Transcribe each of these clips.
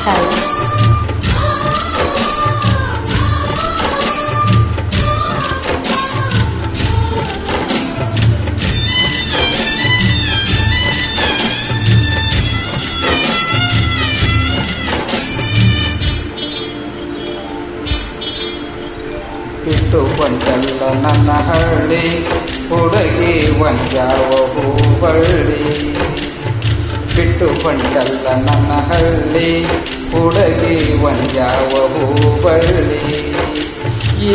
ತಾಯಿ. ಬಿಟ್ಟು ಬಂದಲ್ಲ ನನ್ನ ಹಳ್ಳಿ ಹುಡುಗಿ ಒಂದ್ಯಾವ ಹೂಬಳ್ಳಿ. ಬಿಟ್ಟು ಬಂದಲ್ಲ ನನ್ನ ಹಳ್ಳಿ ಹುಡುಗಿ ಒಂದ್ಯಾವ ಹೂಬಳ್ಳಿ.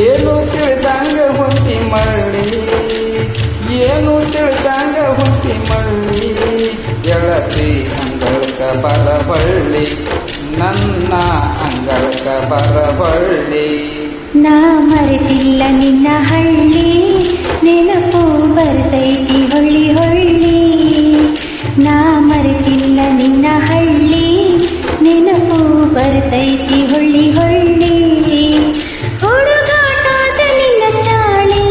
ಏನು ತಿಳಿದಂಗ ಹುಂಟಿ ಮಳ್ಳಿ, ಏನು ತಿಳಿದಂಗ ಹುಂಟಿ ಮಳ್ಳಿ. ಗೆಳತಿ ಅಂಗಳಕ ಬರಬಳ್ಳಿ, ನನ್ನ ಅಂಗಳಕ ಬರಬಳ್ಳಿ. ನಾ ಮರೆತಿಲ್ಲ ನಿನ್ನ ಹಳ್ಳಿ, ನೆನಪು ಬರ್ತೈತಿ ಹೊಳ್ಳಿ ಹೊಳ್ಳಿ. ನಾ ಮರೆತಿಲ್ಲ ನಿನ್ನ ಹಳ್ಳಿ, ನೆನಪು ಬರ್ತೈತಿ ಹೊಳ್ಳಿ ಹೊಳ್ಳಿ. ಹುಡುಗಾಟದ ನಿನ್ನ ಚಾಳಿ,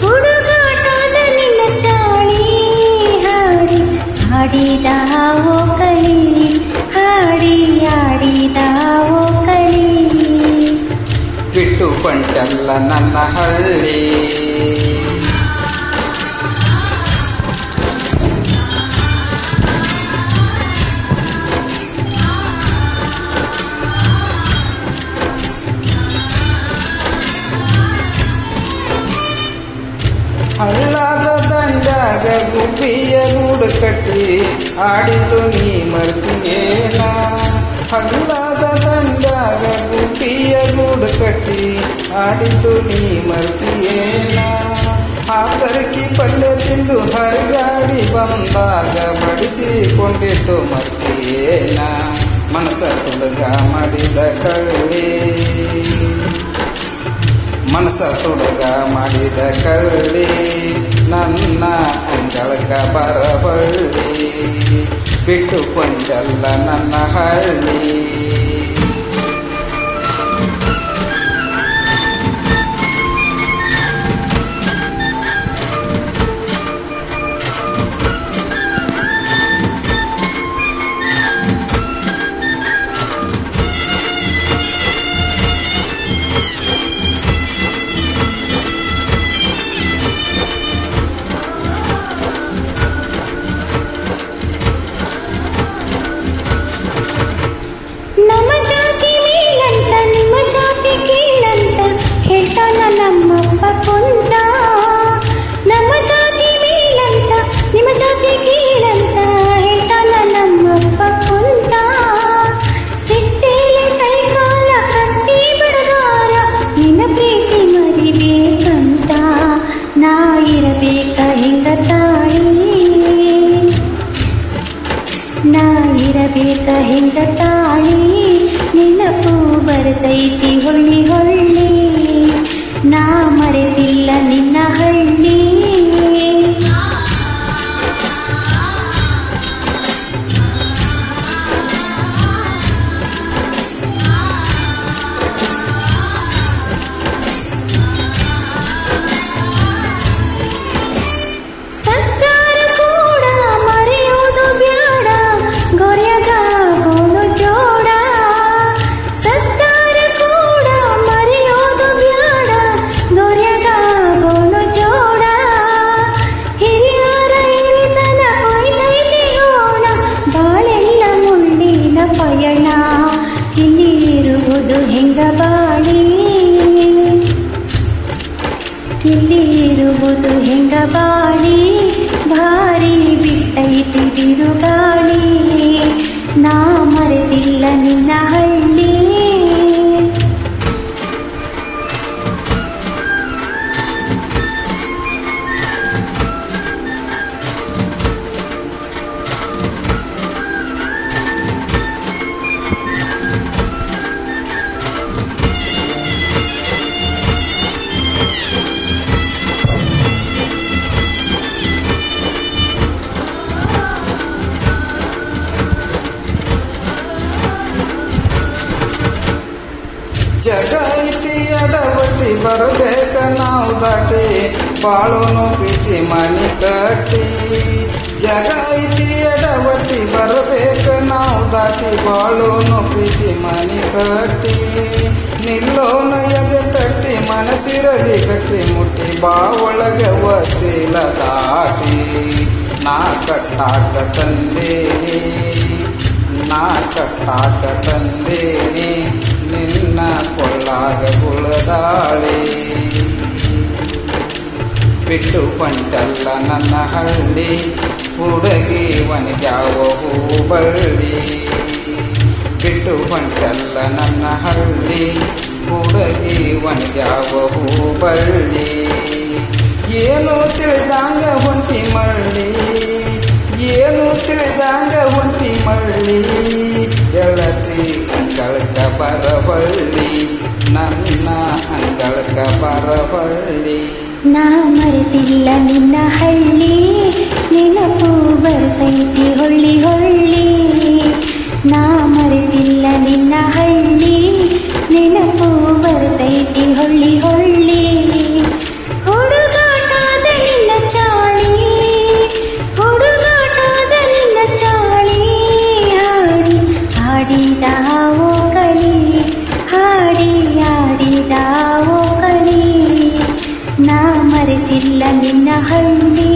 ಹುಡುಗಾಟದ ನಿನ್ನ ಚಾಳಿ. ಹಾಡಿ ಹಾಡಿದಾವೋ ಕಲಿ, ಹಾಡಿ ಆಡಿದಾವೋ ಕಲಿ. ಬಿಟ್ಟು ಬಂಟಲ್ಲ ನನ್ನ ಹಳ್ಳಿ. ಹಳ್ಳದ ದಂಡಾಗ ಗುಬ್ಬಿಯ ಗೂಡು ಕಟ್ಟಿ ಆಡಿತು ನೀ ಮರ್ತಿಯೇನ. ಹಳ್ಳದ ದಂಡಾಗ ಗುಬ್ಬಿಯ ಗೂಡು ಕಟ್ಟಿ ಆಡಿತು ನೀ ಮರ್ತಿಯೇನ. ಹಾತರಕಿ ಪಲ್ಯ ತಿಂದು ಹರಿಗಾಡಿ ಬಂದಾಗ ಬಡಿಸಿಕೊಂಡಿತು ಮರ್ತಿಯೇನ. ಮನಸ ತುಡುಗ ಮಾಡಿದ ಕಳ್ಳಿ, ಮನಸ ತುಡುಗ ಮಾಡಿದ ಕಳ್ಳಿ. ನನ್ನ ಅಂಗಳಕ ಬರಬಳ್ಳಿ, ಬಿಟ್ಟು ಕೊಂಡಲ್ಲ ನನ್ನ ಹಳ್ಳಿ. ನಮ್ಮಪ್ಪ ಕುಂತ ನಮ್ಮ ಜಾತಿ ಮೇಲಂತ ನಿಮ್ಮ ಜಾತಿ ಕೀಳಂತ ಹೇಳ್ತಾನ ನಮ್ಮಪ್ಪ ಕುಂತ. ಸಿಟ್ಟೇಲೆ ಕೈ ಕಾಲ ಕಟ್ಟಿ ಬಿಡದಾರ ನಿನ್ನ ಪ್ರೀತಿ ಮರಿಬೇಕಂತ. ನಾ ಇರಬೇಕ ಹಿಂಗ ತಾಳಿ, ನಾ ಇರಬೇಕ ಹಿಂಗ ತಾಳಿ. ನೆನಪು ಬರ್ತೈತಿ ಹೊಳ್ಳಿ ಹೊಳ್ಳಿ, ನಾ ಮರೆತಿಲ್ಲ ನಿನ್ನ ಹಳ್ಳಿ. ಸರ್ಕಾರ ಕೂಡ ಮರೆಯೋದು ಬ್ಯಾಡ, ಗೊರ್ಯಾಗ ಗೋಳು ಜೋಡ. ಸರ್ಕಾರ ಕೂಡ ಮರೆಯೋದು ಬ್ಯಾಡ, ಗೊರ್ಯಾಗ ಗೋಳು ಜೋಡ. ಹಿರಿಯರ ಹಿರಿತನ ಒಯ್ದೈತಿ ಗೋಣ, ಬಾಳೆಲ್ಲ ಮುಳ್ಳಿನ ಪಯಣ. ಇಲ್ಲಿ ಇರುವುದು ಹೆಂಗ ಬಾಳಿ, ಇಲ್ಲಿ ಇರುವುದು ಹೆಂಗ ಬಾಳಿ. ಭಾರಿ ಬಿಟ್ಟೈತಿ ಬಿರುಗಾಳಿ, ನಾ ಮರೆತಿಲ್ಲ ನಿನ್ನ ಹಳ್ಳಿ. ಜಗ ಐತಿ ಎಡವಟ್ಟಿ ಬರಬೇಕ ನಾವು ದಾಟಿ, ಬಾಳೋನು ಪ್ರೀತಿ ಮನೆ ಕಟ್ಟಿ. ಜಗ ಐತಿ ಎಡವಟ್ಟಿ ಬರಬೇಕ ನಾವು ದಾಟಿ ಬಾಳೋನು ಪ್ರೀತಿ ಮನಿ ಕಟ್ಟಿ ನಿಲ್ಲೋನು ಎದೆ ತಟ್ಟಿ ಮನಸ್ಸಿರಲಿ ಗಟ್ಟಿ ಮುಟ್ಟಿ ಬಾ ಒಳಗ ವಸ್ತಿಲ ದಾಟಿ ನಾ ಕಟ್ಟಾಕ ತಂದೇನಿ ನಾ ಕಟ್ಟಾಕ ತಂದೇನಿ ನಿನ್ನ ಕೊಳ್ಳಾಗ ಗುಳದಾಳಿ ಬಿಟ್ಟು ಬಂಟಲ್ಲ ನನ್ನ ಹಳ್ಳಿ ಹುಡುಗಿ ಒಣಗ್ಯಾವ ಹೂ ಬಳ್ಳಿ ಬಿಟ್ಟು ಬಂಟಲ್ಲ ನನ್ನ ಹಳ್ಳಿ ಹುಡುಗಿ ಒಣಗ್ಯಾವ ಹೂ ಬಳ್ಳಿ ಏನು ತಿಳಿದಂಗ ಹೊಂಟಿ ಮಳ್ಳಿ ಏನು ತಿಳಿದಂಗ ಹೊಂಟಿ ಮಳ್ಳಿ ಗೆಳತಿ ಅಂಗಳಕ ಬರಬಳ್ಳಿ ನನ್ನ ಅಂಗಳಕ ಬರಬಳ್ಳಿ ನಾ ಮರೆತಿಲ್ಲ ನಿನ್ನ ಹಳ್ಳಿ ನೆನಪು ಬರ್ತೈತಿ ಹೊಳ್ಳಿ ಹೊಳ್ಳಿ ನಾ ಮರೆತಿಲ್ಲ ನಿನ್ನ ಹಳ್ಳಿ ನೆನಪು ಬರ್ತೈತಿ ಹೊಳ್ಳಿ ಹೊಳ್ಳಿ ಹುಡುಗಾಟದ ನಿನ್ನ ಚಾಳಿ ಹುಡುಗಾಟದ ನಿನ್ನ ಚಾಳಿ ಹಾಡಿ ಹಾಡಿದಾವೋ ಕಳಿ ಹಾಡಿ ಹಾಡಿದಾವೋ ಕಳಿ ನಾ ಮರೆತಿಲ್ಲ ನಿನ್ನ ಹಳ್ಳಿ